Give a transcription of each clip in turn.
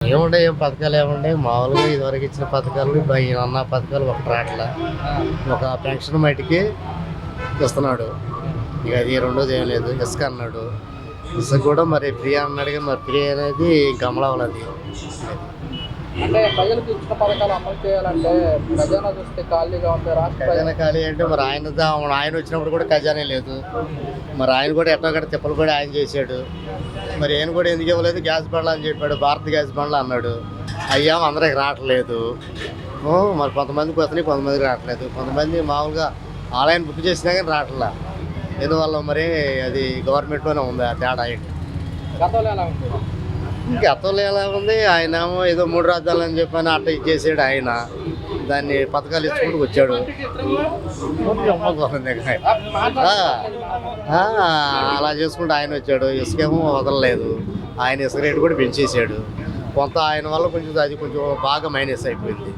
ఏముంటాయి ఏం పథకాలు ఏముంటాయి మామూలుగా ఇదివరకు ఇచ్చిన పథకాలు ఇప్పుడు ఈయన అన్న పథకాలు ఒకటి రావట్లా. ఒక పెన్షన్ మట్టికి ఇస్తున్నాడు, ఇక అది రెండోది ఏం లేదు. ఇసుక అన్నాడు, ఇసుక కూడా మరి ఫ్రీ అన్నాడు కానీ మరి ఫ్రీ అనేది గమలవలు అది. అంటే ప్రజలకు ఇచ్చిన పథకాలు అమలు చేయాలంటే ఖజానా చూస్తే ఖాళీగా ఉంది. రాష్ట్ర ఖజానా ఖాళీ అంటే మరి ఆయన వచ్చినప్పుడు కూడా ఖజానే లేదు. మరి ఆయన కూడా ఎట్టొకటి తిప్పలు కూడా ఆయన చేశాడు. మరి ఆయన కూడా ఎందుకు ఇవ్వలేదు, గ్యాస్ బండ్లు అని చెప్పాడు, భారత్ గ్యాస్ బండ్లు అన్నాడు. అయ్యాము అందరికి రావట్లేదు. మరి కొంతమందికి వస్తున్నాయి, కొంతమందికి రావట్లేదు. కొంతమంది మామూలుగా ఆన్లైన్ బుక్ చేసినా కానీ రావట్లా. ఎందువల్ల మరి అది గవర్నమెంట్లోనే ఉంది ఆ తేడా ఏంటి. గతంలో ఎలా ఉంది? గతంలో ఎలా ఉంది, ఆయన ఏదో 3 రాజ్యాలు అని చెప్పని అట్ట ఇచ్చేసాడు. ఆయన దాన్ని పథకాలు ఇచ్చుకుంటూ వచ్చాడు. అలా చేసుకుంటూ ఆయన వచ్చాడు. ఇసుకేమో వదలలేదు. ఆయన ఇసుక రేటు కూడా పెంచేసాడు. కొంత ఆయన వల్ల కొంచెం అది కొంచెం బాగా మైనస్ అయిపోయింది.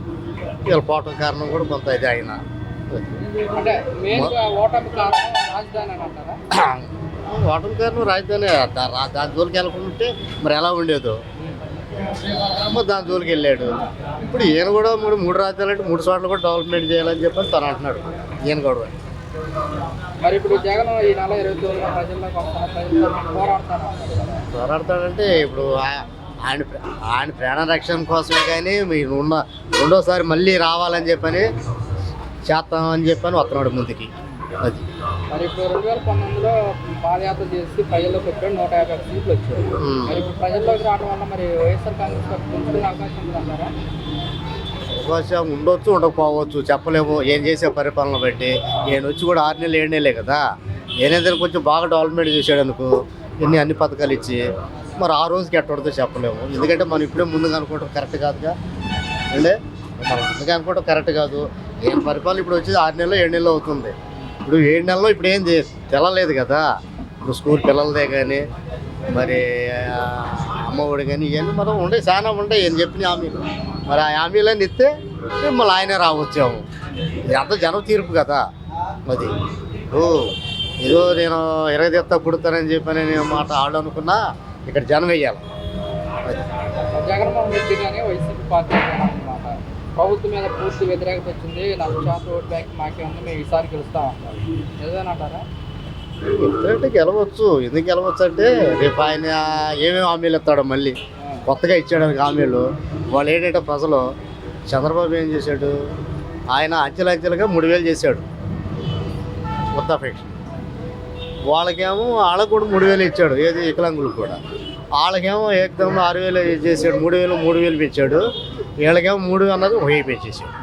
వీళ్ళ పోవటం కారణం కూడా కొంత ఇది ఆయన. ఓటమి కారణం రాజధాని. దాని జోలికి వెళ్ళకుంటే మరి ఎలా ఉండేదో, మరి దాని జోలికి వెళ్ళాడు. ఇప్పుడు ఈయన కూడా 3 రాజ్యాలు అంటే 3 చోట్ల కూడా డెవలప్మెంట్ చేయాలని చెప్పని తను అంటున్నాడు. ఈయన కూడా మరి ఇప్పుడు జగన్ ఈ నెల 29 ప్రజల్లో పోరాడతాడంటే ఇప్పుడు ఆయన ప్రాణ రక్షణ కోసమే. కానీ మీరు ఉన్న రెండోసారి మళ్ళీ రావాలని చెప్పని చేస్తామని చెప్పని వస్తున్నాడు ముందుకి. అది మరి ఇప్పుడు 2019లో పాదయాత్ర చేసి ప్రజల్లోకి వచ్చాడు, 150 సీట్లు వచ్చాయి. మరి ఇప్పుడు ప్రజల్లోకి రావడం వల్ల మరి వైఎస్ఆర్ కాంగ్రెస్ పార్టీ పుంజుకునే అవకాశం ఉందంటారా? అవకాశం ఉండొచ్చు, ఉండకపోవచ్చు, చెప్పలేము. ఏం చేసే పరిపాలన బట్టి. నేను వచ్చి కూడా 6 నెలలు 7 నెలలే కదా. ఏదైనా కొంచెం బాగా డెవలప్మెంట్ చేశాడు అనుకో, అన్ని పథకాలు ఇచ్చి మరి ఆ రోజుకి ఎట్టడతో చెప్పలేము. ఎందుకంటే మనం ఇప్పుడే ముందుగా అనుకోవడం కరెక్ట్ కాదుగా. అంటే మనం ముందుగా అనుకోవడం కరెక్ట్ కాదు. ఏం పరిపాలన ఇప్పుడు వచ్చేది 6 నెలలు 7 నెలలు అవుతుంది. ఇప్పుడు 7 నెలల్లో ఇప్పుడు ఏం తెలలేదు కదా. ఇప్పుడు స్కూల్ పిల్లలదే కానీ మరి అమ్మఒడి కానీ ఇవన్నీ మనం ఉండే చాలా ఉంటాయి. ఏం చెప్పిన హామీలు మరి ఆ హామీలన్నీ ఇస్తే మళ్ళీ ఆయనే రావచ్చాము. ఎంత జనం తీర్పు కదా. అది ఏదో నేను ఎరగదెత్తా పుడతానని చెప్పని నేను మాట ఆడనుకున్నా, ఇక్కడ జనం వేయాలి. అది జగన్మోహన్ రెడ్డి కానీ వైసీపీ పార్టీ అన్నమాట ప్రభుత్వం మీద పూర్తి వ్యతిరేకత వచ్చింది. 40% ఓట్ బ్యాంక్ మాకే ఉంది, మేము ఈసారి గెలుస్తామంటారు. నిజమేనంటారా? ఎందుకంటే గెలవచ్చు. ఎందుకు గెలవచ్చు అంటే రేపు ఆయన ఏమేమి హామీలు ఇస్తాడో మళ్ళీ కొత్తగా ఇచ్చాడానికి హామీలు. వాళ్ళు ఏంటంటే ప్రజలు చంద్రబాబు ఏం చేశాడు, ఆయన అంచెలంచెలుగా 3,000 చేశాడు వృద్ధాపెన్షన్. వాళ్ళకేమో వాళ్ళకు కూడా 3,000 ఇచ్చాడు. ఏది వికలాంగులకు కూడా. వాళ్ళకేమో ఏకదమ్ 6,000 చేసాడు. 3,000 పెంచాడు. వీళ్ళకేమో 3 అన్నది 1,000 పెంచేసాడు.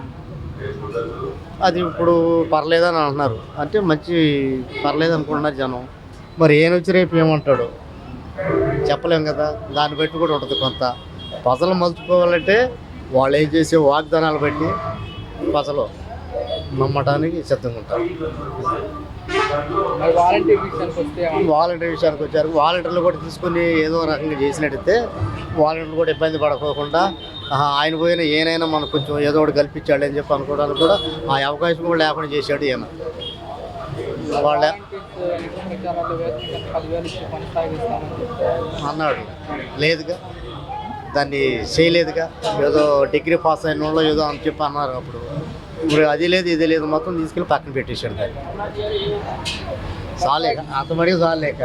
అది ఇప్పుడు పర్లేదని అంటున్నారు. అంటే మంచి పర్లేదు అనుకుంటున్నారు జనం. మరి ఏం వచ్చి రేపు ఏమంటాడు చెప్పలేం కదా. దాన్ని బట్టి కూడా ఉంటుంది. కొంత ప్రజలు మలుచుకోవాలంటే వాళ్ళు ఏం చేసే వాగ్దానాలు బట్టి ప్రజలు నమ్మటానికి సిద్ధంగా ఉంటారు. వాలంటీర్ విషయానికి వచ్చారు. వాలంటీర్లు కూడా తీసుకుని ఏదో రకంగా చేసినట్టయితే వాలంటీర్లు కూడా ఇబ్బంది పడకోకుండా ఆయన పోయినా ఏనైనా మనకు కొంచెం ఏదో ఒకటి కల్పించాడు అని చెప్పి అనుకోవడానికి కూడా ఆ అవకాశం కూడా లేకుండా చేశాడు ఈయన. వాళ్ళ అన్నాడు లేదుగా, దాన్ని చేయలేదుగా. ఏదో డిగ్రీ పాస్ అయిన వాళ్ళు ఏదో అని చెప్పి అన్నారు. అప్పుడు ఇప్పుడు అది లేదు ఇది లేదు, మొత్తం తీసుకెళ్ళి పక్కన పెట్టేశాడు. దాన్ని చాలేక అంత మడిగా చాలేక